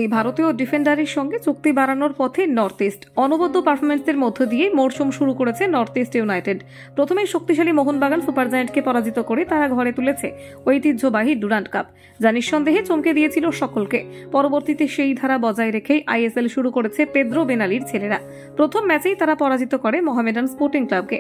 এই ভারতীয় ডিফেন্ডারের সঙ্গে চুক্তি বাড়ানোর পথে নর্থ ইস্ট। অনবদ্য পারফরমেন্সের মধ্য দিয়ে মরশুম শুরু করেছে নর্থ ইস্ট ইউনাইটেড। প্রথমেই শক্তিশালী মোহনবাগান সুপার জায়ান্টকে পরাজিত করে তারা ঘরে তুলেছে ঐতিহ্যবাহী ডুরান্ড কাপ, যা নিঃসন্দেহে চমকে দিয়েছিল সকলকে। পরবর্তীতে সেই ধারা বজায় রেখেই আইএসএল শুরু করেছে পেদ্রো বেনালির ছেলেরা। প্রথম ম্যাচেই তারা পরাজিত করে মোহামেডান স্পোর্টিং ক্লাবকে।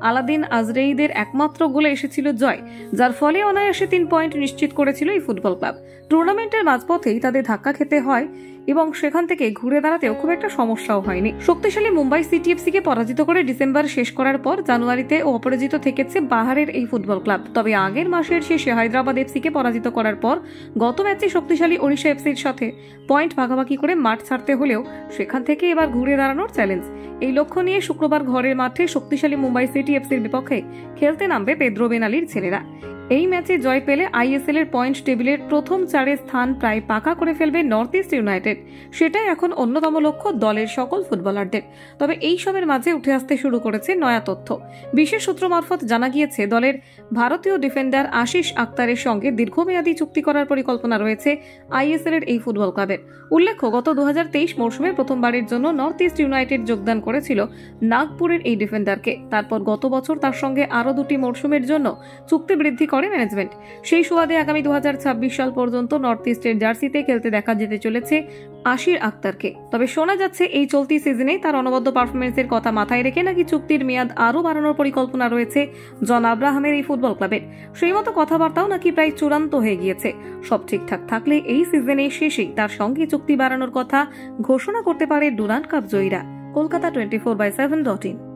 আলাদিন আজরেইদের একমাত্র গোলে এসেছিল জয়, যার ফলে অনায়াসে 3 পয়েন্ট নিশ্চিত করেছিল এই ফুটবল ক্লাব। টুর্নামেন্টের মাঝপথেই তাদের ধাক্কা খেতে হয় এবং সেখান থেকে ঘুরে দাঁড়াতেও খুব একটা সমস্যাও হয়নি। শক্তিশালী মুম্বাই সিটিএফসি কে পরাজিত করে ডিসেম্বর শেষ করার পর জানুয়ারিতে অপরাজিত থেকেছে বাহারের এই ফুটবল ক্লাব। তবে আগের মাসের শেষে হায়দ্রাবাদ এফসি কে পরাজিত করার পর গত ম্যাচে শক্তিশালী ওড়িশা এফসির সাথে পয়েন্ট ভাগাভাগি করে মাঠ ছাড়তে হলেও সেখান থেকে এবার ঘুরে দাঁড়ানোর চ্যালেঞ্জ। এই লক্ষ্য নিয়ে শুক্রবার ঘরের মাঠে শক্তিশালী মুম্বাই সিটিএফসির বিপক্ষে খেলতে নামবে পেদ্রো বেনালির ছেলেরা। এই ম্যাচে জয় পেলে আইএসএল এর পয়েন্ট টেবিলের প্রথম 4 স্থান প্রায় পাকা করে ফেলবে নর্থ ইস্ট ইউনাইটেড। সেটাই এখন অন্যতম লক্ষ্য দলের সকল ফুটবলারদের। তবে এই সবের মাঝে উঠে আসতে শুরু করেছে নয়া তথ্য। বিশেষ সূত্র মারফত জানা গিয়েছে দলের ভারতীয় ডিফেন্ডার আশিস আক্তারের সঙ্গে দীর্ঘমেয়াদী চুক্তি করার পরিকল্পনা রয়েছে আইএসএল এর এই ফুটবল ক্লাবের। উল্লেখ্য, গত 2023 মৌসুমে প্রথমবারের জন্য নর্থ ইস্ট ইউনাইটেড যোগদান করেছিল নাগপুরের এই ডিফেন্ডারকে। তারপর গত বছর তার সঙ্গে আরও 2টি মৌসুমের জন্য চুক্তি বৃদ্ধি করে ম্যানেজমেন্ট। সেই সুবাদে আগামী 2026 সাল পর্যন্ত নর্থ ইস্টের জার্সিতে খেলতে দেখা যেতে চলেছে আশির আক্তারকে। তবে শোনা যাচ্ছে এই চলতি সিজনে তার অনবদ্য পারফরমেন্সের কথা মাথায় রেখে নাকি চুক্তির মেয়াদ আরও বাড়ানোর পরিকল্পনা রয়েছে জন আব্রাহামের এই ফুটবল ক্লাবের। সেই মতো কথাবার্তাও নাকি প্রায় চূড়ান্ত হয়ে গিয়েছে। সব ঠিকঠাক থাকলে এই সিজনের শেষেই তার সঙ্গে চুক্তি বাড়ানোর কথা ঘোষণা করতে পারে ডুরান্ড কাপ জয়ীরা। কলকাতা 24/7.in।